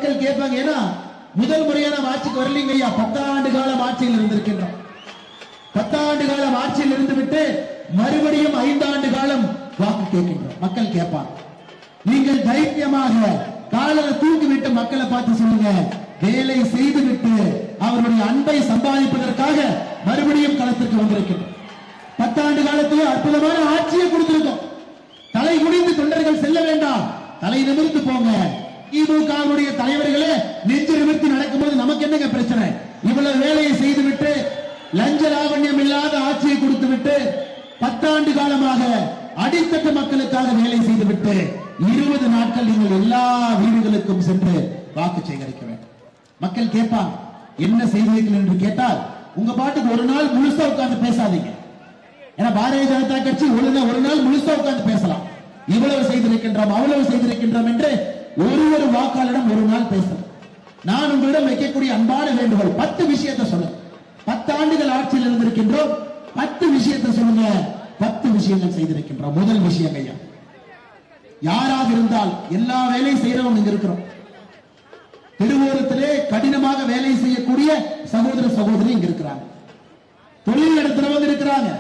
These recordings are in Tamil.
மக்கள் கேட்பாங்க. ஏன்னா முதல் முறையான ஆட்சிக்கு வரலீங்க ஐயா. 10 ஆண்டு காலம் ஆட்சியில் இருந்திருக்கின்றோம். 10 ஆண்டு காலம் ஆட்சியில் இருந்து விட்டு மறுபடியும் 5 ஆண்டு காலம் வாக்கு கேட்கின்றோம். மக்கள் கேட்பாங்க. நீங்கள் தைரியமாக காலரை தூக்கிவிட்டு மக்களை பார்த்து சொல்லுங்க, வேலை செய்துவிட்டு அவருடைய அன்பை சம்பாதிப்பதற்காக மறுபடியும் களத்திற்கு வந்திருக்கின்றோம். 10 ஆண்டு காலத்திலே அற்புதமான ஆட்சியை கொடுத்திருக்கோம். தலை குனிந்து தொண்டர்கள் செல்ல வேண்டாம், தலை நிமிர்ந்து போங்க. திமுகவுடைய தலைவர்களே நெஞ்சு நிமிர்த்தி நடக்கும்போது நமக்கு என்னங்க பிரச்சனை? இவ்வளவு வேலையை செய்துவிட்டு லஞ்ச லாவண்யம் இல்லாத ஆட்சியை கொடுத்து விட்டு 10 ஆண்டு காலமாக அடித்தட்டு மக்களுக்காக வேலை செய்துவிட்டு 20 நாட்கள் நீங்கள் எல்லா வீடுகளுக்கும் சென்று வாக்கு சேகரிக்க வேண்டும். மக்கள் கேட்பாங்க, என்ன செய்வீர்கள் என்று கேட்டால், உங்க பாட்டுக்கு ஒரு நாள் முழுசா உட்கார்ந்து பேசாதீங்க. ஏன்னா பாரதிய ஜனதா கட்சி ஒரு நாள் முழுசா உட்கார்ந்து பேசலாம். இவ்வளவு செய்திருக்கின்றோம், அவ்வளவு செய்திருக்கின்றோம் என்று ஒரு வாக்காளரிடம் ஒரு நாள் பேசலாம். நான் உங்களிடம் வைக்கக்கூடிய அன்பான வேண்டுகோள், 10 விஷயத்தை சொல்லுங்க. 10 ஆண்டுகள் ஆட்சியில் இருந்திருக்கின்றோம், 10 விஷயத்தை சொல்லுங்க. 10 விஷயங்கள் செய்திருக்கின்றோம். முதல் விஷயம் ஐயா, யாராக இருந்தால் எல்லா வேலையும் செய்யறவங்க இங்க இருக்கிறோம். திருவோரத்திலே கடினமாக வேலை செய்யக்கூடிய சகோதர சகோதரி இங்க இருக்கிறாங்க. தொழில் நடத்துறவங்க இருக்கிறாங்க,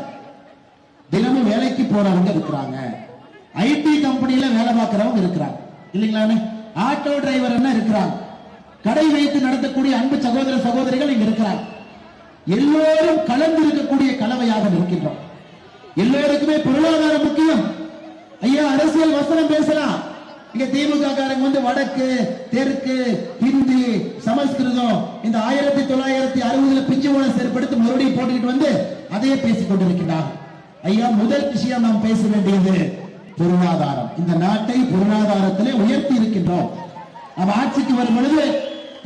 தினமும் வேலைக்கு போறவங்க இருக்கிறாங்க, ஐடி கம்பெனியில வேலை பார்க்கிறவங்க இருக்கிறாங்க இல்லைங்களா, ஆட்டோ டிரைவர் என்ன இருக்கிறாங்க, கடை வைத்து நடத்தக்கூடிய அன்பு சகோதர சகோதரிகள் இங்க இருக்கிறாங்க. எல்லோரும் கலந்து இருக்கக்கூடிய கலவையாக இருக்கின்றோம். எல்லோருக்குமே பொருளாதாரம் முக்கியம் ஐயா. அரசியல் வசனம் பேசலாம். இங்க திமுக காரங்க வந்து வடக்கு தெற்கு ஹிந்தி சமஸ்கிருதம் இந்த 1960 பிஞ்சு மூலம் செயற்படுத்தி மறுபடியும் போட்டுக்கிட்டு வந்து அதையே பேசிக் கொண்டிருக்கிறார் ஐயா. முதல் விஷயம் நாம் பேச வேண்டியது பொருளாதாரம். இந்த நாட்டை பொருளாதாரத்திலே உயர்த்தி இருக்கின்றோம். நம்ம ஆட்சிக்கு வரும் பொழுது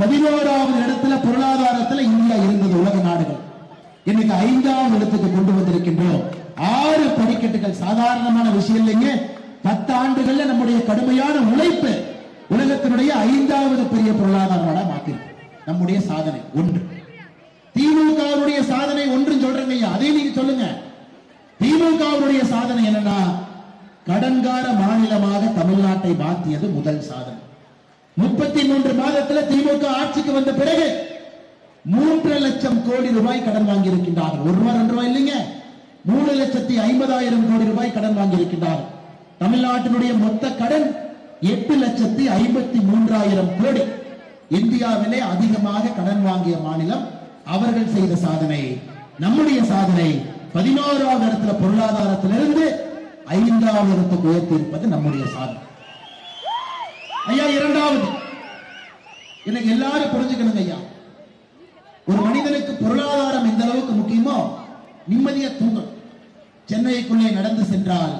11வது இடத்துல பொருளாதாரத்தில் இந்தியா இருந்தது உலக நாடுகள். இன்னைக்கு 5வது இடத்துக்கு கொண்டு வந்திருக்கின்றோம். 6 படிக்கட்டுகள் சாதாரணமான விஷயம் இல்லைங்க. 10 ஆண்டுகள்ல நம்முடைய கடுமையான உழைப்பு உலகத்தினுடைய 5வது பெரிய பொருளாதார நாடா மாற்றி நம்முடைய சாதனை 1. திமுகவுடைய சாதனை 1 சொல்றேங்க ஐயா, அதை நீங்க சொல்லுங்க. திமுகவுடைய சாதனை என்னன்னா, கடன்கார மாநிலமாக தமிழ்நாட்டை மாற்றியது முதல் சாதனை. 33 மாதத்தில் திமுக ஆட்சிக்கு வந்த பிறகு 3 லட்சம் கோடி ரூபாய் கடன் வாங்கி இருக்கின்றார்கள். 1 ரூபாய் 2 ரூபாய் இல்லைங்க, 3,50,000 கோடி ரூபாய் கடன் வாங்கி இருக்கின்றார்கள். தமிழ்நாட்டினுடைய மொத்த கடன் 8,53,000 கோடி. இந்தியாவிலே அதிகமாக கடன் வாங்கிய மாநிலம் அவர்கள் செய்த சாதனை. நம்முடைய சாதனை 11வது இடத்துல பொருளாதாரத்திலிருந்து 5வது இடத்துக்கு உயர்த்தி இருப்பது நம்முடைய சாதனை ஐயா. 2வது, எனக்கு எல்லாரும் புரிஞ்சுக்கணுங்க ஐயா, ஒரு மனிதனுக்கு பொருளாதாரம் எந்த அளவுக்கு முக்கியமோ நிம்மதியா தூங்கணும். சென்னைக்குள்ளே நடந்து சென்றால்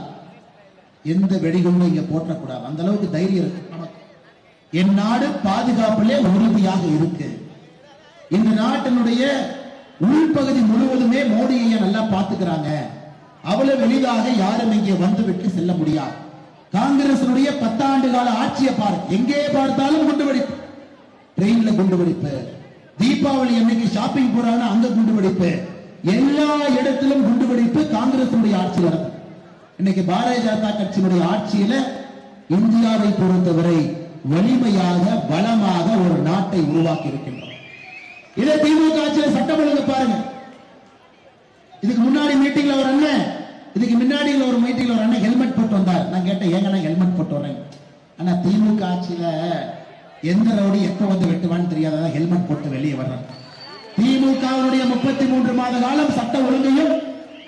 எந்த வெடிகுண்டும் இங்க போட்டக்கூடாது, அந்த அளவுக்கு தைரியம் இருக்கு நமக்கு. என் நாடு பாதுகாப்பிலே உறுதியாக இருக்கு. இந்த நாட்டினுடைய உள்பகுதி முழுவதுமே மோடியை நல்லா பாத்துக்கிறாங்க. அவ்வளவு எளிதாக யாரும் இங்கே வந்துவிட்டு செல்ல முடியாது. காங்கிரசினுடைய 10 ஆண்டு கால ஆட்சியை பாருங்க, எங்கே பார்த்தாலும் குண்டுவெடிப்பு, ட்ரெயின்ல குண்டுவெடிப்பு, தீபாவளி அன்னைக்கு ஷாப்பிங் போறாங்க அங்க குண்டுவெடிப்பு, எல்லா இடத்திலும் குண்டுவெடிப்பு காங்கிரசினுடைய ஆட்சியில் நடக்கும். இன்னைக்கு பாரதிய ஜனதா கட்சியினுடைய ஆட்சியில இந்தியாவை பொறுத்தவரை வலிமையாக பலமாக ஒரு நாட்டை உருவாக்கி இருக்கின்றோம். இதே திமுக ஆட்சியில் சட்டம் ஒழுங்கு பாருங்க. இதுக்கு முன்னாடி மீட்டிங்ல ஒரு அண்ணன், இதுக்கு முன்னாடி ஒரு மீட்டிங்ல ஒரு அண்ணன் ஹெல்மெட் போட்டு வந்தார். நான் கேட்டேன், ஏங்க நான் ஹெல்மெட் போட்டு வரேன். ஆனா திமுக ஆட்சியில எந்த ரவுடி எப்ப வந்து வெட்டுவான்னு தெரியாத ஹெல்மெட் போட்டு வெளியே வர்றாங்க. திமுகவுடைய 33 மாத காலம் சட்ட ஒழுங்கையும்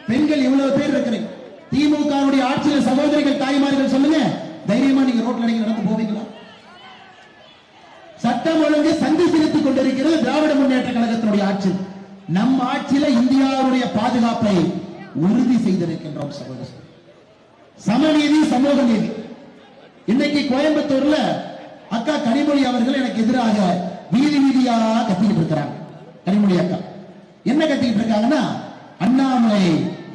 பெண்கள் இவ்வளவு பேர் இருக்கிறீங்க. திமுகவுடைய ஆட்சியில சகோதரிகள் தாய்மார்கள் சொல்லுங்க, தைரியமா நீங்க ரோட்ல நடந்து போவீங்களா? சட்டம் ஒழுங்கு சந்தி சிரித்துக் கொண்டிருக்கிறது திராவிட முன்னேற்ற கழகத்தினுடைய ஆட்சி. நம் ஆட்சியில இந்தியாவுடைய பாதுகாப்பை உறுதி செய்திருக்கின்றோம் சகோதரர். சமநீதி சமூக நீதி. இன்னைக்கு கோயம்புத்தூர்ல அக்கா கனிமொழி அவர்கள் எனக்கு எதிராக வீதி வீதியா கத்திக்கிட்டு இருக்கிறாங்க. கனிமொழி அக்கா என்ன கத்திக்கிட்டு இருக்காங்கன்னா, அண்ணாமலை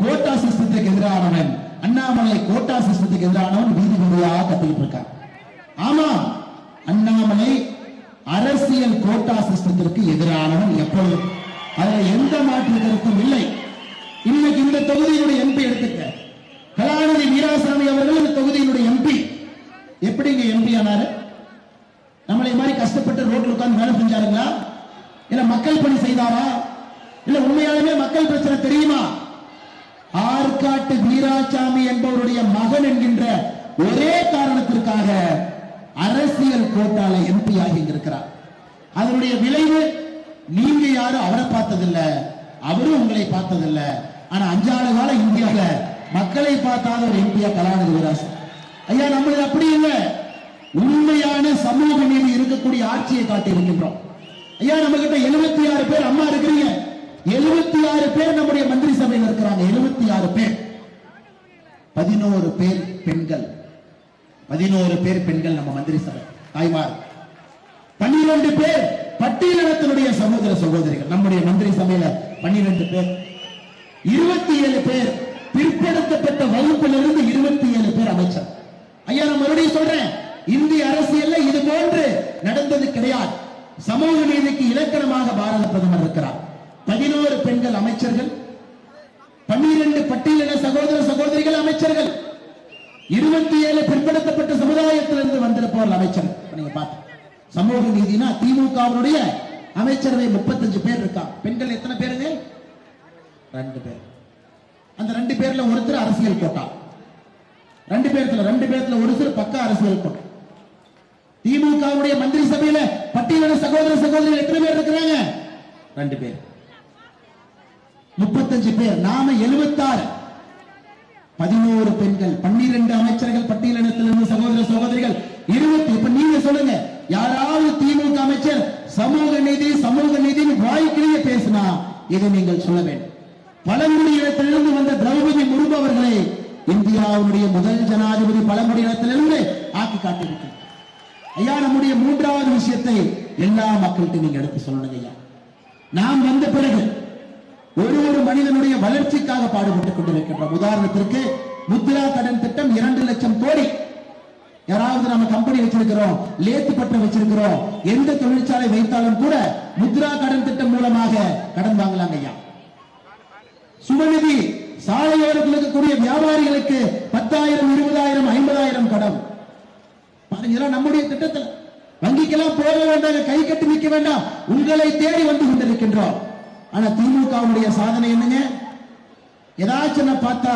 கோட்டா சிஸ்டத்துக்கு எதிரானவன், அண்ணாமலை கோட்டா சிஸ்டத்துக்கு எதிரானவன் வீதி வீதியா கத்திக்கிட்டு இருக்காங்க. ஆமா, அண்ணாமலை அரசியல் கோட்டா சிஸ்டத்திற்கு எதிரானவன் எப்பொழுதும், அதில் எந்த மாற்று கருத்தும் இல்லை. இன்னைக்கு இந்த தொகுதியினுடைய எம்பி எடுத்துக்க, கலாநிதி வீராசாமி அவர்கள் இந்த தொகுதியினுடைய எம்பி. எப்படிங்க எம்பி ஆனாரு? நம்மளை மாதிரி கஷ்டப்பட்டு ரோட்ல உட்கார்ந்து வேலை செஞ்சாருங்களா? இல்ல மக்கள் பணி செய்தாரா? இல்ல உண்மையாலுமே மக்கள் பிரச்சனை தெரியுமா? ஆற்காட்டு வீராசாமி என்பவருடைய மகன் என்கின்ற ஒரே காரணத்திற்காக அரசியல் கோட்டால எம்பி ஆகி இருக்கிறார். அதனுடைய விளைவு நீங்க யாரும் அவரை பார்த்ததில்ல, அவரும் உங்களை பார்த்ததில்ல. ஆனா 5 ஆண்டு கால இந்தியால மக்களை பார்த்தாத ஒரு எம்பியா கலாநிதி வீராசன் ஐயா. நம்மளது அப்படி இல்லை. உண்மையான சமூக நீதி இருக்கக்கூடிய ஆட்சியை காட்டி இருக்கின்றோம் ஐயா. நம்ம கிட்ட 76 பேர் அம்மா இருக்கிறீங்க. 76 பேர் நம்முடைய மந்திரி சபையில் இருக்கிறாங்க. 76 பேர். 11 பேர் பெண்கள். 11 பேர் பெண்கள் நம்ம மந்திரி சபை தாய்மார். 12 பேர் பட்டியலினத்தினுடைய சகோதர சகோதரிகள் நம்முடைய மந்திரி சபையில 12 பேர். 27 பேர் பிற்படுத்தப்பட்ட வகுப்பிலிருந்து 27 பேர் அமைச்சர் ஐயா. நான் மறுபடியும் சொல்றேன், இந்திய அரசியல்ல இது போன்று நடந்தது கிடையாது. சமூக நீதிக்கு இலக்கணமாக பாரத பிரதமர் இருக்கிறார். 11 பெண்கள் அமைச்சர்கள், 12 பட்டியலின சகோதர சகோதரிகள் அமைச்சர்கள், 27 பிற்படுத்தப்பட்ட சமுதாயத்திலிருந்து வந்திருப்பவர்கள் அமைச்சர். நீங்க பார்த்து சமூக நீதினா திமுகவுடைய அமைச்சரவை 35 பேர் இருக்காங்க. பெண்கள் எத்தனை பேருங்க? 2 பேர். அந்த 2 பேர்ல ஒருத்தர் அரசியல் கோட்டா. 2 பேர்ல ஒருத்தர் பக்கா அரசியல் கோட்டா. திமுகவுடைய மந்திரி சபையில பட்டியலின சகோதர சகோதரிகள் எத்தனை பேர் இருக்கிறாங்க? 2 பேர். 35 பேர். நாம 76. 11 பெண்கள், 12 அமைச்சர்கள் பட்டியலினத்திலிருந்து சகோதர சகோதரிகள் 20. இப்ப நீங்க சொல்லுங்க, யாராவது திமுக அமைச்சர் சமூக நீதி சமூக நீதினு வாய்க்கிலேயே பேசினா இதை நீங்கள் சொல்ல வேண்டும். பழங்குடியினத்திலிருந்து வந்த திரௌபதி முர்மு அவர்களை இந்தியாவுடைய முதல் ஜனாதிபதி பழங்குடியினத்திலிருந்து ஆக்கி காட்டியிருக்கிறார் ஐயா. நம்முடைய 3வது விஷயத்தை எல்லா மக்கள்கிட்ட நீங்க எடுத்து சொல்லணுங்க ஐயா. நாம் வந்த பிறகு ஒரு மனிதனுடைய வளர்ச்சிக்காக பாடுபட்டுக் கொண்டிருக்கின்றோம். உதாரணத்திற்கு முத்ரா கடன் திட்டம் 2 லட்சம் கோடி. யாராவது நம்ம கம்பெனி வச்சிருக்கிறோம், லேத்து பட்டம் வச்சிருக்கிறோம், எந்த தொழிற்சாலை வைத்தாலும் கூட முத்ரா கடன் திட்டம் மூலமாக கடன் வாங்கலாம் ஐயா. சுபநிதி சாலையோரத்தில் இருக்கக்கூடிய வியாபாரிகளுக்கு 10,000 20,000 50,000 கடன். நம்முடைய திட்டத்தில் வங்கிக்கெல்லாம் போக வேண்டாம், கை கட்டி நிற்க வேண்டாம், உங்களை தேடி வந்து கொண்டிருக்கின்றோம். ஆனா திமுகவுடைய சாதனை என்னங்க? ஏதாச்சும் பார்த்தா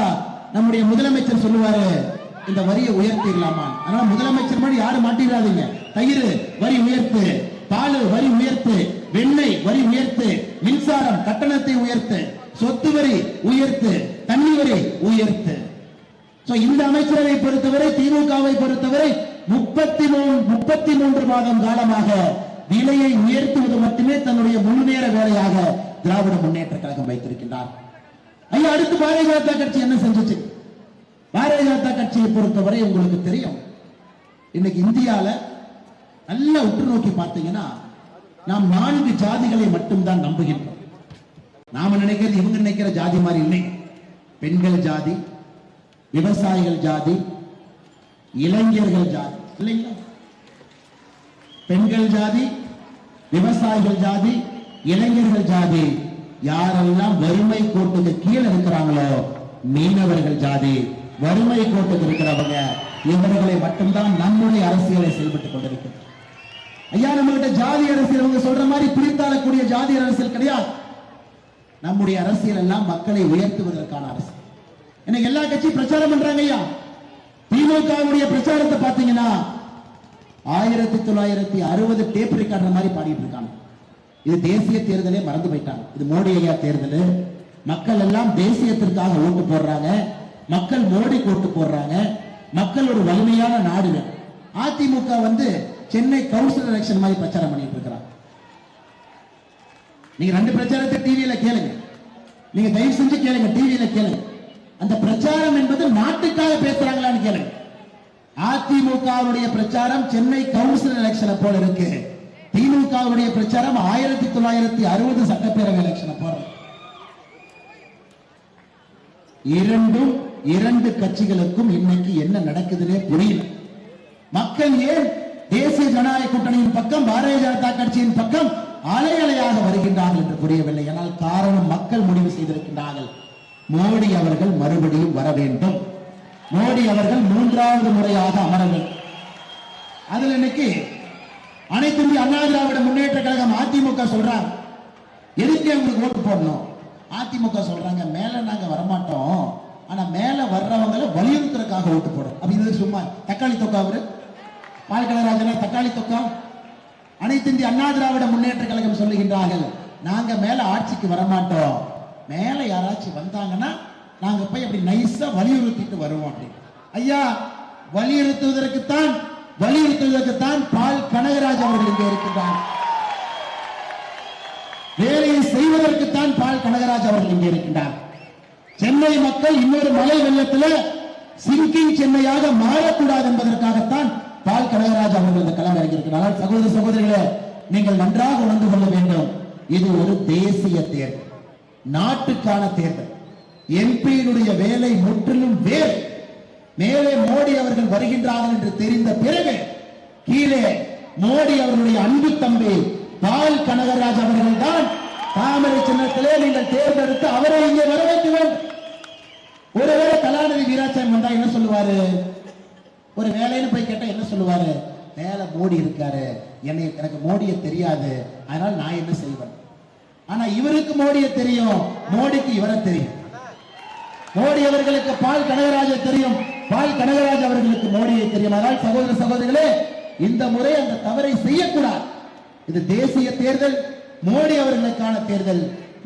நம்முடைய முதலமைச்சர் சொல்லுவாரு, இந்த வரியை உயர்த்திடலாமா? அதனால முதலமைச்சர் மாதிரி யாரும் மாட்டிடாதீங்க. தயிர் வரி உயர்த்து, பால் வரி உயர்த்து, வெண்ணெய் வரி உயர்த்து, மின்சாரம் கட்டணத்தை உயர்த்து, சொத்து வரி உயர்த்து, தண்ணி வரி உயர்த்து. இந்த அமைச்சரவை பொறுத்தவரை, திமுகவை பொறுத்தவரை 33 மாதம் காலமாக விலையை உயர்த்துவது மட்டுமே தன்னுடைய முழுநேர வேலையாக திராவிட முன்னேற்ற கழகம் வைத்திருக்கின்றார் ஐயா. அடுத்து பாரதிய ஜனதா கட்சி என்ன செஞ்சுச்சு? பாரதிய ஜனதா கட்சியை பொறுத்தவரை உங்களுக்கு தெரியும், இன்னைக்கு இந்தியால நல்லா உற்று நோக்கி பார்த்தீங்கன்னா நாம் 4 ஜாதிகளை மட்டும்தான் நம்புகின்றோம். நாம நினைக்கிறது இவங்க நினைக்கிற ஜாதி மாதிரி இல்லை. பெண்கள் ஜாதி, விவசாயிகள் ஜாதி, இளைஞர்கள் ஜாதி இல்லைங்களா? பெண்கள் ஜாதி, விவசாயிகள் ஜாதி, இளைஞர்கள் ஜாதி. யாரெல்லாம் வறுமை கோட்டுக்கு கீழே இருக்கிறாங்களோ மீனவர்கள் ஜாதி, வறுமை கோட்டுக்கு இருக்கிறவங்க, இவர்களை மட்டும்தான் நம்முடைய அரசியலை செயல்பட்டுக் கொண்டிருக்கிறது ஐயா. நம்ம கிட்ட ஜாதி அரசியல் அவங்க சொல்ற மாதிரி பிரித்தாளக்கூடிய ஜாதி அரசியல் கிடையாது. நம்முடைய அரசியல் எல்லாம் மக்களை உயர்த்துவதற்கான அரசியல். எனக்கு எல்லா கட்சியும் பிரச்சாரம் பண்றாங்க ஐயா. திமுகவுடைய பிரச்சாரத்தை பாத்தீங்கன்னா 1960 டேப் ரெக்கார்டர் மாதிரி பாடிட்டு இருக்காங்க. இது தேசிய தேர்தலே மறந்து போயிட்டாங்க. இது மோடி ஐயா தேர்தல். மக்கள் எல்லாம் தேசியத்திற்காக ஓட்டு போடுறாங்க, மக்கள் மோடி ஓட்டு போடுறாங்க, மக்கள் ஒரு வலிமையான நாடு. அதிமுக சென்னை கவுன்சிலர் எலெக்ஷன் மாதிரி பிரச்சாரம் பண்ணிட்டு இருக்கிறாங்க. நீங்க 2 பிரச்சாரத்தை டிவியில கேளுங்க, நீங்க தயவு செஞ்சு கேளுங்க, டிவியில கேளுங்க. அந்த பிரச்சாரம் என்பது நாட்டுக்காக பேசுறாங்களான்னு கேளுங்க. அதிமுகவுடைய பிரச்சாரம் சென்னை கவுன்சிலர் எலெக்ஷனை போல இருக்கு. திமுகவுடைய பிரச்சாரம் 1960 சட்டப்பேரவை எலெக்ஷனை போல. இரண்டு கட்சிகளுக்கும் இன்னைக்கு என்ன நடக்குதுன்னே புரியல. மக்கள் ஏன் தேசிய ஜனநாயக கூட்டணியின் பக்கம், பாரதிய ஜனதா கட்சியின் பக்கம் அலை அலையாக வருகின்றார்கள் என்று புரியவில்லை. ஆனால் காரணம் மக்கள் முடிவு செய்திருக்கின்றார்கள், மோடி அவர்கள் மறுபடியும் வர வேண்டும், மோடி அவர்கள் 3வது முறையாக அமர வேண்டும். அதில் இன்னைக்கு அனைத்து இந்திய அண்ணா திராவிட திமுக சொல்றாங்க எதுக்கு உங்களுக்கு ஓட்டு போடணும்? அதிமுக சொல்றாங்க மேல நாங்க வரமாட்டோம், ஆனா மேல வர்றவங்களை வலியுறுத்துறதுக்காக ஓட்டு போடும். அப்படின்னு சும்மா தக்காளி தொக்கா அவரு பால் கனகராஜன தக்காளி தொக்கா. அனைத்து இந்திய அண்ணா திராவிட முன்னேற்ற கழகம் சொல்லுகின்றார்கள் நாங்க மேல ஆட்சிக்கு வரமாட்டோம், மேல யாராச்சும் வந்தாங்கன்னா நாங்க போய் அப்படி நைஸா வலியுறுத்திட்டு வருவோம் அப்படின்னு. ஐயா வலியுறுத்துவதற்குத்தான் பால் கனகராஜ் அவர்கள் இங்கே இருக்கின்றார். வேலையை செய்வதற்குத்தான் பால் கனகராஜ் அவர்கள் இங்கே இருக்கின்றார். சென்னை மக்கள் இன்னொரு மழை வெள்ளத்தில் சிங்கிங் சென்னையாக மாறக்கூடாது என்பதற்காகத்தான் பால் கனகராஜ் அவர்கள் இந்த களம் இறங்கியிருக்கிறார். சகோதர சகோதரிகளே, நீங்கள் நன்றாக உணர்ந்து கொள்ள வேண்டும், இது ஒரு தேசிய தேர்தல், நாட்டுக்கான தேர்தல். எம்பியினுடைய வேலை முற்றிலும் வேறு. மேலே மோடி அவர்கள் வருகின்றார்கள் என்று தெரிந்த பிறகு கீழே மோடி அவர்களுடைய அன்பு தம்பி பால் கனகராஜ் அவர்கள் தான் தாமரை சின்னத்திலே நீங்கள் தேர்ந்தெடுத்து அவரை இங்கே வர வைக்க வேண்டும். ஒருவேளை கலாநிதி வீராசாமி வந்தா என்ன சொல்லுவாரு? ஒரு வேலைன்னு போய் கேட்டா என்ன சொல்லுவாரு? மேல மோடி இருக்காரு, எனக்கு மோடியை தெரியாது, அதனால நான் என்ன செய்வேன். ஆனா இவருக்கு மோடியை தெரியும், மோடிக்கு இவரை தெரியும். மோடி அவர்களுக்கு பால் கனகராஜை தெரியும், பால் கனகராஜ் அவர்களுக்கு மோடியை தெரியும். அதனால் சகோதர சகோதரிகளே, இந்த முறை அந்த தவறை செய்யக்கூடாது. இது தேசிய தேர்தல், மோடி அவர்களுக்கான தேர்தல்,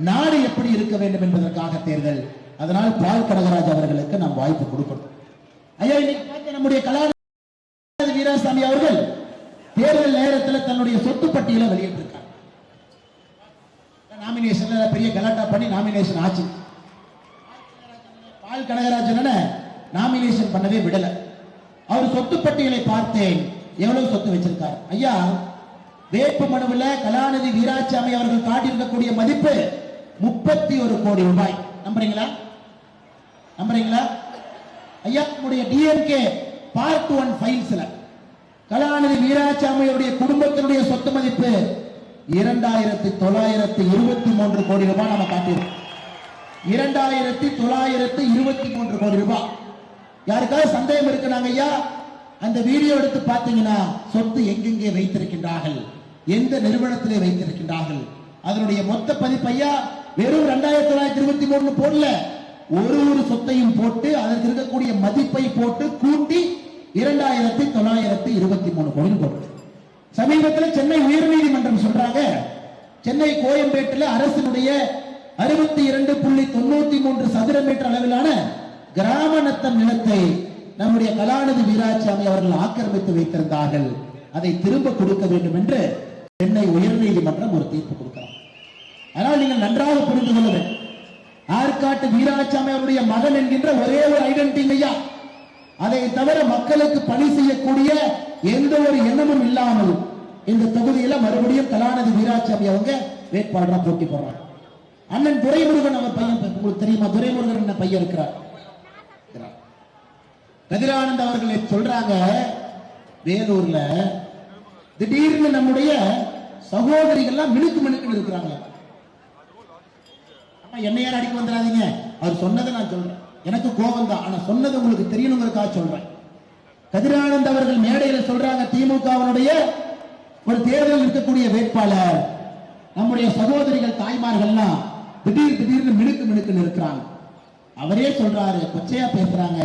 நாடு எப்படி இருக்க வேண்டும் என்பதற்காக தேர்தல். அதனால் பால் கனகராஜ் அவர்களுக்கு நாம் வாய்ப்பு கொடுக்கணும். ஐயா, இன்னைக்கு நம்முடைய கலாநிதி வீராசாமி அவர்கள் தேர்தல் நேரத்தில் தன்னுடைய சொத்து பட்டியலை வெளியிட்டிருக்கார். நாமினேஷன்ல பெரிய கலாட்டா பண்ணி நாமினேஷன் ஆச்சு. பால் கனகராஜன் நாமினேஷன் பண்ணவே விடல. அவர் சொத்து பட்டியலை பார்த்தேன், எவ்வளவு சொத்து வச்சிருக்கார். ஐயா, வேட்பு மனுவில் கலாநிதி வீராசாமி அவர்கள் காட்டியிருக்கக்கூடிய மதிப்பு 31 கோடி ரூபாய். நம்புறீங்களா? ஐயா, நம்முடைய டிஎம்கே பார்ட் 1 ஃபைல்ஸ்ல கலாநிதி வீராசாமியுடைய குடும்பத்தினுடைய சொத்து மதிப்பு 2923 கோடி ரூபாய் நம்ம காட்டியிருக்கோம். 2923 கோடி ரூபாய். யாருக்காவது சந்தேகம் இருக்குனாங்க ஐயா, அந்த வீடியோ எடுத்து பார்த்தீங்கன்னா சொத்து எங்கெங்கே வைத்திருக்கின்றார்கள், எந்த நிறுவனத்திலே வைத்திருக்கின்றார்கள், அதனுடைய மொத்த பதிப்பு ஐயா வெறும் 2923 போடல, ஒரு சொத்தையும் போட்டு அதற்கு இருக்கக்கூடிய மதிப்பை போட்டு கூட்டி 2923 கோடி போட்டு. சமீபத்தில் சென்னை உயர்நீதிமன்றம் சொல்றாங்க, சென்னை கோயம்பேட்டில் அரசினுடைய 62.93 சதுர மீட்டர் அளவிலான கிராம நத்தம் நிலத்தை நம்முடைய கலாநிதி வீராசாமி அவர்கள் ஆக்கிரமித்து வைத்திருந்தார்கள், அதை திரும்ப கொடுக்க வேண்டும் என்று சென்னை உயர்நீதிமன்றம் ஒரு தீர்ப்பு கொடுக்கிறார். ஆனால் நீங்கள் நன்றாக புரிந்து கொள்ள வேண்டும், ஆற்காட்டு வீராசாமி அவருடைய மகன் என்கின்ற ஒரே ஒரு ஐடென்டிட்டி ஐயா, அதை தவிர மக்களுக்கு பணி செய்யக்கூடிய எந்த ஒரு எண்ணமும் இல்லாமல் இந்த தொகுதியில மறுபடியும் கலாநிதி வீராசாமி அவங்க வேட்பாளராக போட்டி போடுறாங்க. அண்ணன் துரைமுருகன் அவர் பையன், உங்களுக்கு தெரியுமா? துரைமுருகன் என்ன பையன் இருக்கிறார். கதிரானந்த் அவர்கள் சொல்றாங்க, வேலூர்ல திடீர்னு நம்முடைய சகோதரிகள்லாம் மினுக்கு இருக்கிறாங்க. என்ன யாரும் அடிக்க வந்துடாதீங்க, அவர் சொன்னதை நான் சொல்றேன், எனக்கு கோபம் தான், ஆனா சொன்னது உங்களுக்கு தெரியணுங்கிறதுக்காக சொல்றேன். கதிரானந்த் அவர்கள் மேடையில் சொல்றாங்க, திமுகவினுடைய ஒரு தேர்தல் இருக்கக்கூடிய வேட்பாளர் நம்முடைய சகோதரிகள் தாய்மார்கள்லாம் திடீர்னு மினுக்கு இருக்கிறாங்க. அவரே சொல்றாரு, கொச்சையா பேசுறாங்க,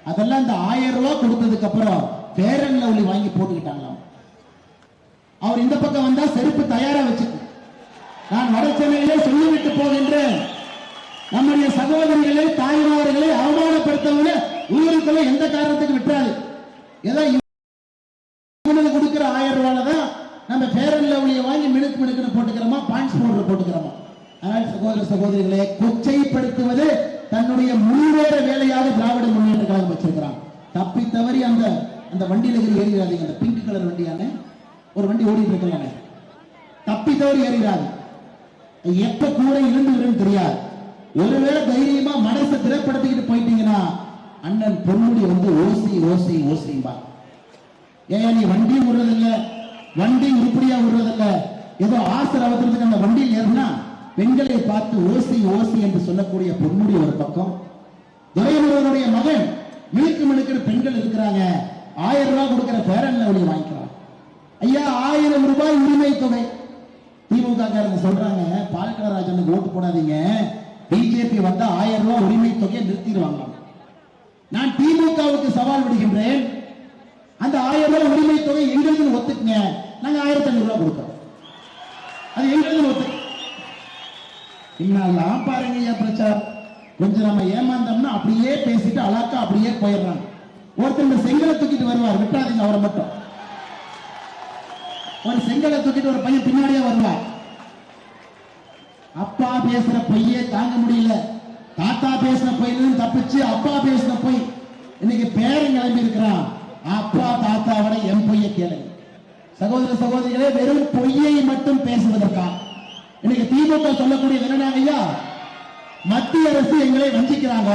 அதெல்லாம் இந்த 1000 ரூபாய் கொடுத்ததுக்கு அப்புறம் ஃபேர் அண்ட் லவ்லி வாங்கி போட்டுக்கிட்டாங்களாம். அவர் இந்த பக்கம் வந்தா செருப்பு தயாரா வச்சுக்கு. நான் வட சென்னையிலே சொல்லிவிட்டு போகின்றேன், நம்முடைய சகோதரிகளை தாய்மார்களை அவமானப்படுத்தவங்க ஊருக்குள்ள எந்த காரணத்துக்கு விட்டாது. ஏதோ இவனுக்கு கொடுக்கிற 1000 ரூபாயில தான் நம்ம ஃபேர் அண்ட் லவ்லியை வாங்கி மினுக்குன்னு போட்டுக்கிறோமா, பாயிண்ட்ஸ் பவுடர் போட்டுக்கிறோமா. ஆனால் சகோதர சகோதரிகளை கொச்சைப்படுத்துவது தன்னுடைய முழுவேற வேலையாக திராவிட முன்னேற்ற கழகம் வச்சிருக்கிறான். தப்பி தவறி அந்த வண்டியில ஏறிடாதீங்க. அந்த பிங்க் கலர் வண்டியான ஒரு வண்டி ஓடிட்டு இருக்கலாம், தப்பி தவறி ஏறிடாது. எப்ப கூட இருந்து தெரியாது. ஒருவேளை தைரியமா மனசை திரைப்படுத்திக்கிட்டு போயிட்டீங்கன்னா அண்ணன் பொன்முடி வந்து ஓசிம்பா. ஏன் நீ வண்டி விடுறதில்ல, வண்டி உருப்படியா விடுறதில்ல, ஏதோ ஆசிரியர் அவசரத்துக்கு அந்த வண்டியில் ஏறினா பெண்களை பார்த்து ஓசி என்று சொல்லக்கூடிய பொன்முடி ஒரு பக்கம், துரைமுருகனுடைய மகன் மினுக்கு பெண்கள் இருக்கிறாங்க, 1000 ரூபாய் கொடுக்கிற ஃபேர் அண்ட் லவ்லி வாங்கிக்கிறான். ஐயா, 1000 ரூபாய் உரிமை தொகை திமுக காரங்க சொல்றாங்க பால்கடராஜனுக்கு ஓட்டு போடாதீங்க, பிஜேபி வந்தா 1000 ரூபாய் உரிமை தொகையை நிறுத்திடுவாங்க. நான் திமுகவுக்கு சவால் விடுகின்றேன், அந்த 1000 ரூபாய் உரிமை தொகை எங்களுக்கு ஒத்துக்குங்க, நாங்க 1500 ரூபாய் கொடுக்கிறோம், அது எங்களுக்கு ஒத்து. இன்னெல்லாம் பாருங்க ஐயா பிரச்சாரம். கொஞ்சம் நம்ம ஏமாந்தோம்னா அப்படியே பேசிட்டு அழகா அப்படியே போயிடுறாங்க. ஒருத்தர் இந்த செங்கலை தூக்கிட்டு வருவார், விட்டாதீங்க அவரை மட்டும். ஒரு செங்கலை தூக்கிட்டு ஒரு பையன் பின்னாடியே வருவார். அப்பா பேசுற பொய்யே தாங்க முடியல, தாத்தா பேசின பொய்யும் தப்பிச்சு அப்பா பேசின பொய். இன்னைக்கு பேரன் கிளம்பி இருக்கிறான், அப்பா தாத்தாவோட என் பொய்ய கேளுங்க. சகோதர சகோதரிகளே, வெறும் பொய்யை மட்டும் பேசுவதற்கா இன்னைக்கு திமுக சொல்லக்கூடியது என்னன்னா, ஐயா மத்திய அரசு எங்களை வஞ்சிக்கிறாங்க.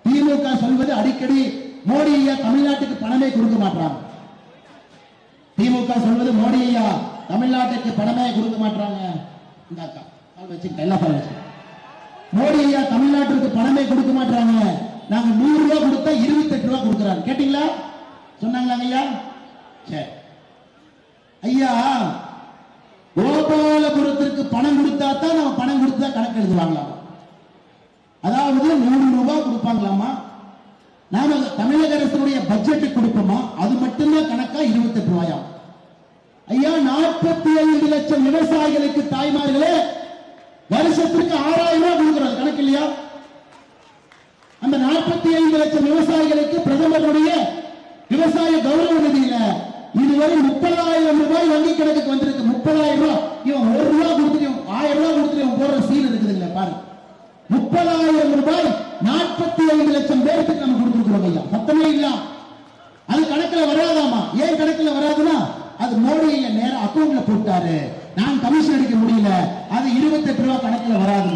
திமுக சொல்வது அடிக்கடி மோடி ஐயா தமிழ்நாட்டுக்கு பணமே கொடுக்க மாட்டாங்க. திமுக சொல்வது மோடி ஐயா தமிழ்நாட்டுக்கு பணமே கொடுக்க மாட்டாங்க. இந்த அக்கா மோடி ஐயா தமிழ்நாட்டுக்கு பணமே கொடுக்க மாட்டாங்க, நாங்க 100 ரூபாய் கொடுத்தா 28 ரூபாய் கொடுக்கிறாங்க. கேட்டீங்களா? சொன்னாங்களா ஐயா? சரி ஐயா, கோபாலபுரத்திற்கு பணம் கொடுத்தா தான் நம்ம பணம் கொடுத்தா கணக்கு எழுதுவாங்களாமா. அதாவது 100 ரூபாய் கொடுப்பாங்களாமா. நாம தமிழக அரசுடைய பட்ஜெட் கொடுப்போமா, அது மட்டும்தான் கணக்கா 28 ரூபாயா. ஐயா 45 லட்சம் விவசாயிகளுக்கு தாய்மார்களே வருஷத்திற்கு 6000 ரூபாய் கொடுக்கிறது கணக்கு இல்லையா? அந்த 45 லட்சம் விவசாயிகளுக்கு பிரதமருடைய விவசாய கௌரவ நிதியில இதுவரை 30,000 ரூபாய் வங்கி கணக்குக்கு வந்திருக்கு. 30,000 ரூபாய். இவன் 1 ரூபாய் கொடுத்துட்டு 1000 ரூபாய் கொடுத்துட்டு போடுற சீல் இருக்குதுங்களா பாருங்க. 30,000 ரூபாய் 45 லட்சம் பேருக்கு நம்ம கொடுத்துருக்கிறோம் ஐயா. சத்தமே இல்ல. அது கணக்குல வராதாமா. ஏன் கணக்குல வராதுன்னா, அது மோடி ஐயா நேர அக்கௌண்ட்ல போட்டாரு, நான் கமிஷன் அடிக்க முடியல, அது 28 ரூபாய் கணக்குல வராது.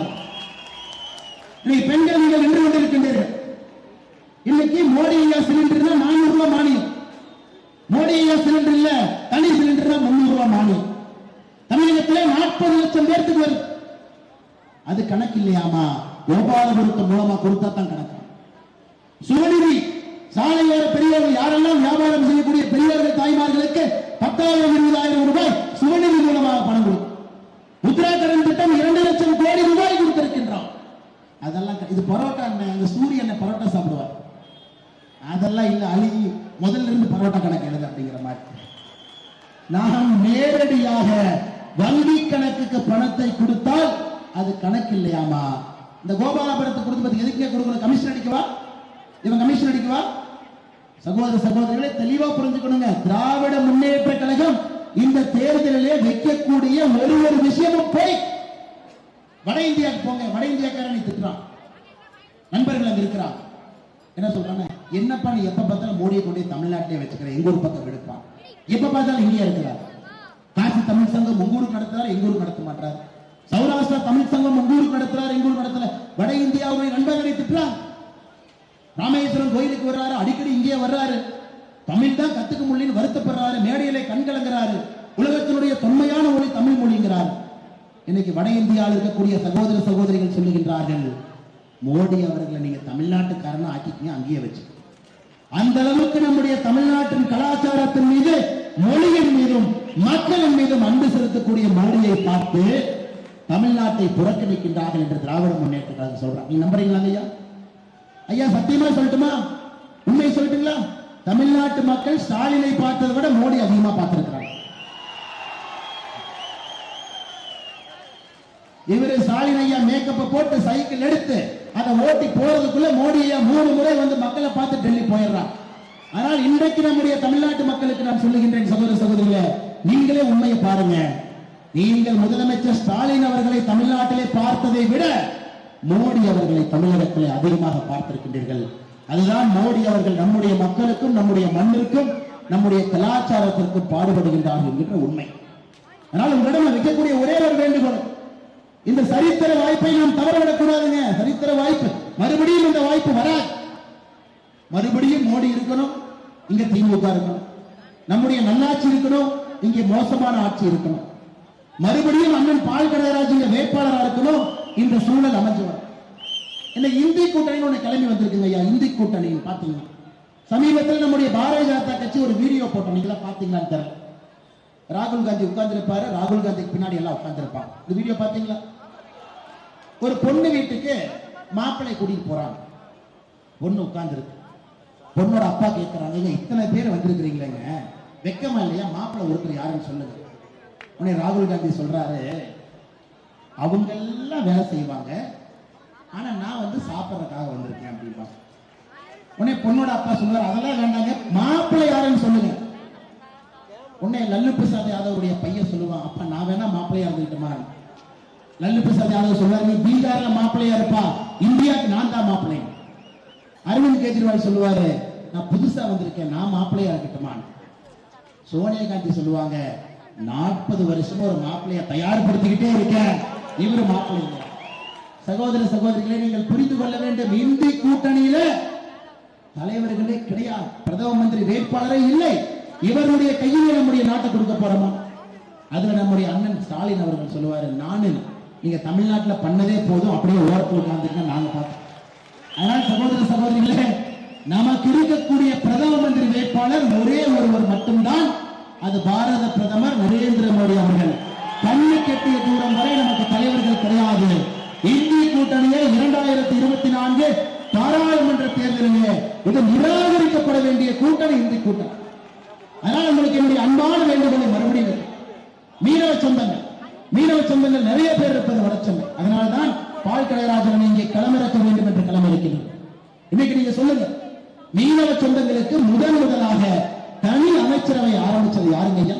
இன்னைக்கு பெண்கள் நீங்கள் நின்று கொண்டிருக்கின்றீர்கள். இன்னைக்கு மோடி ஐயா சிலிண்டர் 400 ரூபாய் மானியம், மோடி ஐயா சிலிண்டர் இல்ல தனி சிலிண்டர் 300 ரூபாய் மானியம். தமிழகத்திலே 40 லட்சம் பேருக்கு வரும். அது கணக்கு இல்லையாமா. கோபாலபுரத்து மூலமா கொடுத்தா தான் கணக்கு. சுவநிதி சாலையோர பெரியவர்கள் யாரெல்லாம் வியாபாரம் செய்யக்கூடிய பெரியவர்கள் தாய்மார்களுக்கு 10,000 20,000 ரூபாய் சுவநிதி மூலமாக பணம் கொடுக்கும். முத்ரா கடன் திட்டம் 2 லட்சம் கோடி ரூபாய் கொடுத்திருக்கின்றோம். அதெல்லாம் இது பரோட்டா, அந்த சூரியன் பரோட்டா சாப்பிடுவார், அதெல்லாம் இல்ல. அழுகி முதல்ல இருந்து பரோட்டா கணக்கு எழுது அப்படிங்கிற மாதிரி. நாம் நேரடியாக வங்கி கணக்குக்கு பணத்தை கொடுத்தால் அது கணக்கு இல்லையாமா. இந்த கோபாலபுரத்தை கொடுத்து பத்தி எதுக்கே கொடுக்கணும்? கமிஷன் அடிக்கவா? இவன் கமிஷன் அடிக்கவா? சகோதர சகோதரிகளை தெளிவா புரிஞ்சுக்கணுங்க. திராவிட முன்னேற்ற கழகம் இந்த தேர்தலிலே வைக்கக்கூடிய ஒரு விஷயமும் போய் வட இந்தியாவுக்கு போங்க. வட இந்தியாக்காரனை திட்டுறான், நண்பர்கள் அங்க இருக்கிறான். என்ன சொல்றாங்க? என்னப்பா நீ எப்ப பார்த்தாலும் மோடியை கொண்டு தமிழ்நாட்டிலே வச்சுக்கிற, எங்க ஊர் பக்கம் விடுப்பான், எப்ப பார்த்தாலும் இந்தியா இருக்கிறார். காசி தமிழ் சங்கம் உங்க ஊருக்கு நடத்துறாரு, எங்க ஊருக்கு நடத்த மாட்டார். சௌராஷ்டிரா தமிழ் சங்கம் உங்க ஊருக்கு நடத்துறாரு, எங்க ஊருக்கு நடத்தல. வட இந்தியாவுடைய நண்பர்களை திட்டுறான். ராமேஸ்வரம் கோயிலுக்கு வர்றாரு, அடிக்கடி இங்கே வர்றாரு, தமிழ் தான் கத்துக்க முடியலன்னு வருத்தப்படுறாரு, மேடையிலே கண்கலங்கிறாரு, உலகத்தினுடைய தொன்மையான மொழி தமிழ் மொழிங்கிறார். இன்னைக்கு வட இந்தியாவில் இருக்கக்கூடிய சகோதர சகோதரிகள் சொல்லுகின்றார்கள், மோடி அவர்களை நீங்க தமிழ்நாட்டுக்காரனா ஆக்கிக்கீங்க, அங்கேயே வச்சு. அந்த அளவுக்கு நம்முடைய தமிழ்நாட்டின் கலாச்சாரத்தின் மீது, மொழியின் மீதும் மக்களின் மீதும் அன்பு செலுத்தக்கூடிய மோடியை பார்த்து தமிழ்நாட்டை புறக்கணிக்கின்றார்கள் என்று திராவிட முன்னேற்ற கழகம் சொல்றாங்க. நீங்க நம்புறீங்களா ஐயா? ஐயா சத்தியமா சொல்லட்டுமா, உண்மை சொல்லட்டுங்களா? தமிழ்நாட்டு மக்கள் ஸ்டாலினை பார்த்ததை விட மோடி அதிகமா பார்த்திருக்கிறாங்க. இவரு ஸ்டாலின் ஐயா மேக்கப்பை போட்டு சைக்கிள் எடுத்து அதை ஓட்டி போறதுக்குள்ள மோடி ஐயா 3 முறை வந்து மக்களை பார்த்து டெல்லி போயிடுறான். ஆனால் இன்றைக்கு நம்முடைய தமிழ்நாட்டு மக்களுக்கு நான் சொல்லுகின்றேன், சகோதர சகோதரிகளே, நீங்களே உண்மையை பாருங்க. நீங்கள் முதலமைச்சர் ஸ்டாலின் அவர்களை தமிழ்நாட்டிலே பார்த்ததை விட மோடி அவர்களை தமிழகத்திலே அதிகமாக பார்த்திருக்கின்றீர்கள். அதுதான் மோடி அவர்கள் நம்முடைய மக்களுக்கும் நம்முடைய மண்ணிற்கும் நம்முடைய கலாச்சாரத்திற்கும் பாடுபடுகின்றார்கள் என்கின்ற உண்மை. அதனால் உங்களிடம் வைக்கக்கூடிய ஒரே ஒரு வேண்டுகோள், இந்த சரித்திர வாய்ப்பை நாம் தவறவிடக் கூடாதுங்க. சரித்திர வாய்ப்பு, மறுபடியும் இந்த வாய்ப்பு வராது. மறுபடியும் மோடி இருக்கணும், இங்க திமுக இருக்கணும். நம்முடைய நல்லாட்சி இருக்கணும், இங்கே மோசமான ஆட்சி இருக்கணும். மறுபடியும் அண்ணன் பால் கடராஜ் வேட்பாளராக இருக்கணும். இந்த சூழல் அமைஞ்சு வரும். இந்த இந்தி கூட்டணி ஒண்ணு கிளம்பி வந்திருக்குங்க ஐயா. இந்தி கூட்டணி பாத்தீங்கன்னா சமீபத்தில் நம்முடைய பாரதிய ஜனதா கட்சி ஒரு வீடியோ போட்டோம், நீங்களா பாத்தீங்களான்னு தெரியல. ராகுல் காந்தி உட்கார்ந்திருப்பாரு, ராகுல் காந்திக்கு பின்னாடி எல்லாம் உட்கார்ந்திருப்பாங்க. இந்த வீடியோ பாத்தீங்களா? ஒரு பொண்ணு வீட்டுக்கு மாப்பிள்ளை கூட்டிட்டு போறாங்க. பொண்ணு உட்கார்ந்துருக்கு. பொண்ணோட அப்பா கேட்கிறாங்க, இத்தனை பேர் வந்திருக்கிறீங்களேங்க, வெக்கமா இல்லையா? மாப்பிள்ளை ஒருத்தர் யாருன்னு சொல்லுங்க. உடனே ராகுல் காந்தி சொல்றாரு, அவங்க எல்லாம் வேலை செய்வாங்க, ஆனா நான் வந்து சாப்பிட்றதுக்காக வந்திருக்கேன் அப்படின்பா. உடனே பொண்ணோட அப்பா சொல்றாரு, அதெல்லாம் வேண்டாங்க, மாப்பிள்ளை யாருன்னு சொல்லுங்க. உடனே லல்லு பிரசாத் யாதவுடைய பையன் சொல்லுவான், அப்ப நான் வேணா மாப்பிள்ளையா இருந்துக்கிட்டுமா? லல்லு பிரசாத் யாதவ் சொல்லுவாரு, நீ பீகார்ல மாப்பிள்ளையா இருப்பா, இந்தியாவுக்கு நான் தான் மாப்பிள்ளை. அரவிந்த் கெஜ்ரிவால் சொல்லுவாரு, நான் புதுசா வந்திருக்கேன், நான் மாப்பிள்ளையா இருக்கட்டுமா? சோனியா காந்தி சொல்லுவாங்க, 40 வருஷமா ஒரு மாப்பிள்ளைய தயார்படுத்திக்கிட்டே இருக்கேன், இவரு மாப்பிள்ளை. சகோதர சகோதரிகளை நீங்கள் புரிந்து கொள்ள வேண்டும், இந்தி கூட்டணியில தலைவர்களே கிடையாது, பிரதம மந்திரி வேட்பாளரே இல்லை. இவருடைய கையிலே நம்முடைய நாட்டை கொடுக்க போறோமா? அதுல நம்முடைய அண்ணன் ஸ்டாலின் அவர்கள் சொல்லுவாரு, நானு நீங்க தமிழ்நாட்டில் பண்ணதே போதும், அப்படியே ஓரத்தில் உட்கார்ந்துருக்க நாங்க பார்த்தோம். அதனால் சகோதர சகோதரிகளே, நமக்கு இருக்கக்கூடிய பிரதம மந்திரி வேட்பாளர் ஒரே ஒருவர் மட்டும்தான், அது பாரத பிரதமர் நரேந்திர மோடி அவர்கள். கண்ணு கெட்டிய தூரம் வரை நமக்கு தலைவர்கள் கிடையாது. இந்திய கூட்டணியை 2024 பாராளுமன்ற தேர்தலிலே இது நிராகரிக்கப்பட வேண்டிய கூட்டணி இந்திய கூட்டணி. அதனால் உங்களுக்கு என்னுடைய அன்பான வேண்டுகோளை மறுபடியும், மீனவ சொந்தங்கள் நிறைய பேர் இருப்பது வடச்சென்னை. அதனால்தான் பால் கலைராஜன் இங்கே களமிறக்க வேண்டும் என்று களமிறக்கிறது. இன்னைக்கு நீங்க சொல்லுங்க, மீனவ சொந்தங்களுக்கு முதலாக தனி அமைச்சரவை ஆரம்பிச்சது யாருங்க ஐயா?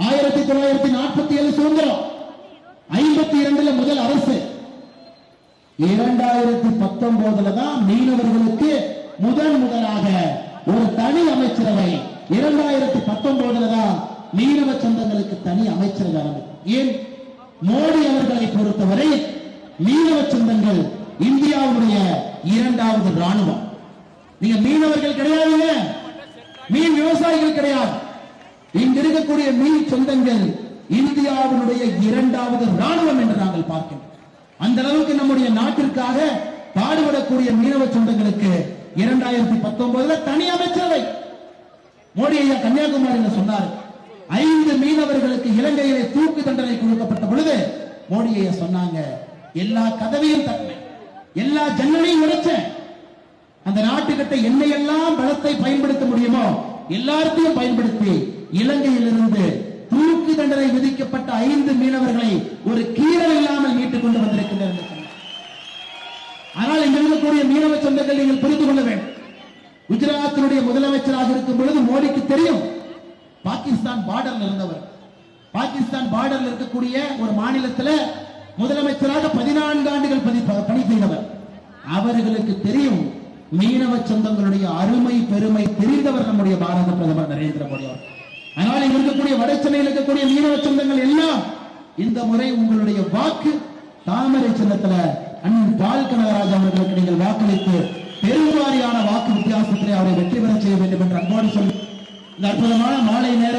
1947 சுதந்திரம், 52 முதல் அரசு, 2019 தான் மீனவர்களுக்கு முதலாக ஒரு தனி அமைச்சரவை. 2019 தான் மீனவ சொந்தங்களுக்கு தனி அமைச்சரவை ஆரம்பிக்கும். ஏன்? மோடி அவர்களை பொறுத்தவரை மீனவ சொந்தங்கள் இந்தியாவுடைய 2வது ராணுவம். நீங்க மீனவர்கள் கிடையாதுங்க, மீன் விவசாயிகள் கிடையாது. இங்க இருக்கக்கூடிய மீன் சொந்தங்கள் இந்தியாவுடைய 2வது ராணுவம் என்று நாங்கள் பார்க்கிறோம். அந்த அளவுக்கு நம்முடைய நாட்டிற்காக பாடுபடக்கூடிய மீனவ சொந்தங்களுக்கு 2019 தனி அமைச்சரவை. மோடி ஐயா கன்னியாகுமரியில் சொன்னார், 5 மீனவர்களுக்கு இலங்கையிலே தூக்கு தண்டனை கொடுக்கப்பட்ட பொழுது மோடி ஐயா சொன்னாங்க, எல்லா கதவையும் தட்டினேன், எல்லா ஜன்னலையும் உடைச்சேன், அந்த நாட்டுக்கிட்ட என்னையெல்லாம் பலத்தை பயன்படுத்த முடியுமோ எல்லாத்தையும் பயன்படுத்தி இலங்கையிலிருந்து தூக்கு தண்டனை விதிக்கப்பட்ட 5 மீனவர்களை ஒரு கீரல் இல்லாமல் மீட்டுக் கொண்டு வந்திருக்கின்றனர். ஆனால் இங்க இருக்கக்கூடிய மீனவ சொந்தங்கள் நீங்கள் புரிந்து கொள்ள வேண்டும், குஜராத்தினுடைய முதலமைச்சராக இருக்கும் பொழுது மோடிக்கு தெரியும், பாகிஸ்தான் பார்டர்ல இருந்தவர், பாகிஸ்தான் பார்டர்ல இருக்கக்கூடிய ஒரு மாநிலத்தில் முதலமைச்சராக 14 ஆண்டுகள் பணி செய்தவர். அவர்களுக்கு தெரியும் மீனவ சொந்தங்களுடைய அருமை பெருமை தெரிந்தவர் நம்முடைய பாரத பிரதமர் நரேந்திர மோடி அவர். அதனால் இங்க இருக்கக்கூடிய வடசென்னையில் இருக்கக்கூடிய மீனவ சொந்தங்கள் எல்லாம் இந்த முறை உங்களுடைய வாக்கு தாமரை சின்னத்துல அண்ணன் பால் கனகராஜ் அவர்களுக்கு நீங்கள் வாக்களித்து பெருவாரியான வாக்கு வித்தியாசத்திலே அவரை வெற்றி பெற செய்ய வேண்டும் என்று அன்போடு சொல்லி, இந்த அற்புதமான மாலை நேர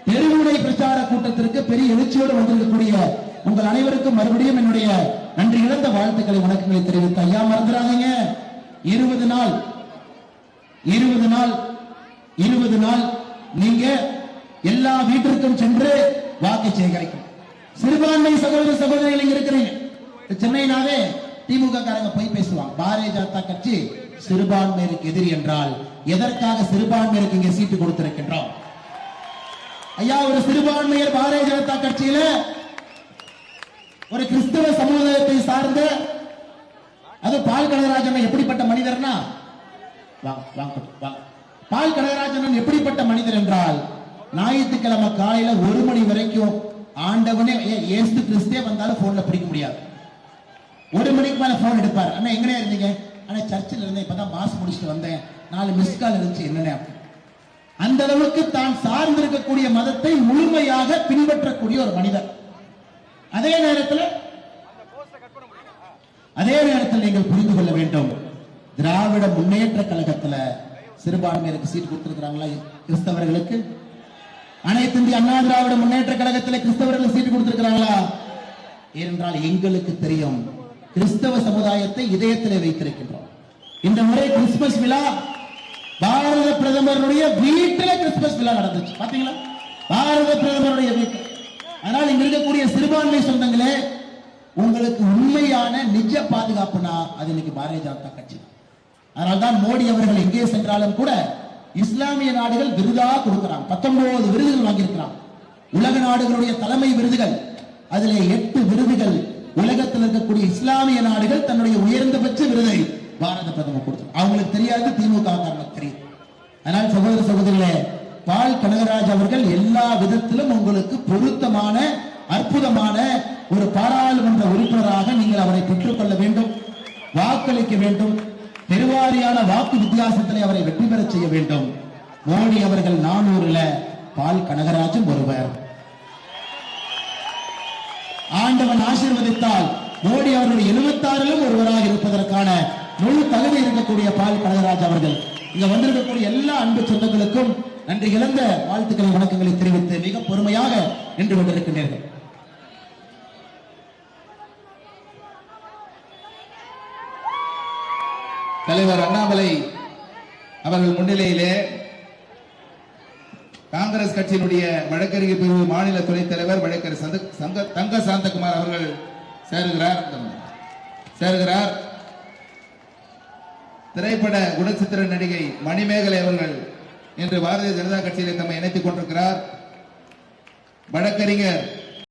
தெருமுனை பிரச்சார கூட்டத்திற்கு பெரிய எழுச்சியோடு வந்திருக்கக்கூடிய உங்கள் அனைவருக்கும் மறுபடியும் என்னுடைய நன்றி இழந்த வாழ்த்துக்களை வணக்கங்களை தெரிவித்து, ஐயா மறந்துடாதீங்க, 20 நாள் நீங்க எல்லா வீட்டிற்கும் சென்று வாக்கு சேகரிக்கும். சிறுபான்மை சகோதர சகோதரிகள் இங்க இருக்கிறீங்க. சென்னைனாவே திமுக காரங்க போய் பேசுவாங்க, பாரதிய ஜனதா கட்சி சிறுபான்மையிற்கு எதிரி என்றால் எதற்காக சிறுபான்மையிற்கு இங்கே சீட்டு கொடுத்திருக்கின்றோம்? ஐயா, ஒரு சிறுபான்மையர் பாரதிய ஜனதா கட்சியில ஒரு கிறிஸ்தவ சமுதாயத்தை சார்ந்த, அது பால் கனகராஜன் எப்படிப்பட்ட மனிதர்னா, பால் கனகராஜன் எப்படிப்பட்ட மனிதர் என்றால், ஞாயிற்றுக்கிழமை காலையில 1 மணி வரைக்கும் ஆண்டவனே இயேசு கிறிஸ்தே வந்தாலும் போன்ல பிடிக்க முடியாது. 1 மணிக்கு மேல போன் எடுப்பார். அண்ணா எங்கனே இருந்தீங்க? அண்ணா சர்ச்சில் இருந்தேன், இப்பதான் மாசு முடிச்சுட்டு வந்தேன், 4 மிஸ் கால் இருந்துச்சு, என்னன்னு. அந்த அளவுக்கு தான் சார்ந்திருக்கக்கூடிய மதத்தை முழுமையாக பின்பற்றக்கூடிய ஒரு மனிதர். அதே நேரத்தில் நீங்கள் புரிந்து கொள்ள வேண்டும், திராவிட முன்னேற்ற கழகத்துல சிறுபான்மையினருக்கு சீட் கொடுத்திருக்கிறாங்களா? கிறிஸ்தவர்களுக்கு அனைத்து இந்திய அண்ணா திராவிட முன்னேற்ற கழகத்தில் கிறிஸ்தவர்களுக்கு சீட் கொடுத்திருக்கிறாங்களா? ஏனென்றால் எங்களுக்கு தெரியும், கிறிஸ்தவ சமுதாயத்தை இதயத்திலே வைத்திருக்கின்றோம். இந்த முறை கிறிஸ்துமஸ் விழா பாரத பிரதமருடைய வீட்டில் கிறிஸ்துமஸ் விழா நடந்துச்சு, பாத்தீங்களா? பாரத பிரதமருடைய வீட்டு. அதனால் இங்க இருக்கக்கூடிய சிறுபான்மை சொந்தங்களே, உங்களுக்கு உண்மையான நிஜ பாதுகாப்புனா அது இன்னைக்கு பாரதிய ஜனதா கட்சி. அதனால்தான் மோடி அவர்கள் எங்கே சென்றாலும் கூட இஸ்லாமிய நாடுகள் விருதாக கொடுக்கிறாங்க. 19 விருதுகள் வாங்கியிருக்கிறாங்க. உலக நாடுகளுடைய தலைமை விருதுகள், அதிலே 8 விருதுகள் உலகத்தில் இருக்கக்கூடிய இஸ்லாமிய நாடுகள் தன்னுடைய உயர்ந்தபட்ச விருதை பாரத பிரதமர் கொடுத்தார். அவங்களுக்கு தெரியாது, திமுக காரணம் தெரியும். அதனால் சகோதர சகோதரிகளே, பால் கனகராஜ் அவர்கள் எல்லா விதத்திலும் உங்களுக்கு பொருத்தமான அற்புதமான ஒரு பாராளுமன்ற உறுப்பினராக நீங்கள் அவரை பெற்றுக்கொள்ள வேண்டும், வாக்களிக்க வேண்டும், பெருவாரியான வாக்கு வித்தியாசத்திலே அவரை வெற்றி பெற செய்ய வேண்டும். மோடி அவர்கள் 400ல பால் கனகராஜும் ஒருவர். ஆண்டவன் ஆசீர்வதித்தால் மோடி அவர்கள் 76லும் ஒருவராக இருப்பதற்கான முழு தகுதி இருக்கக்கூடிய பால் கனகராஜ் அவர்கள். இங்க வந்திருக்கக்கூடிய எல்லா அன்பு சொந்தங்களுக்கும் நன்றி இழந்த வாழ்த்துக்களை வணக்கங்களை தெரிவித்து மிக பொறுமையாக நின்று கொண்டிருக்கின்றீர்கள். தலைவர் அண்ணாமலை அவர்கள் முன்னிலையிலே காங்கிரஸ் கட்சியினுடைய வழக்கறிஞர் பிரிவு மாநில துணைத் தலைவர் வழக்கறிஞர் தங்க சாந்தகுமார் அவர்கள் சேருகிறார். திரைப்பட குணச்சித்திர நடிகை மணிமேகலை அவர்கள் இன்று பாரதிய ஜனதா கட்சியிலே தம்மை இணைத்துக் கொண்டிருக்கிறார். வழக்கறிஞர்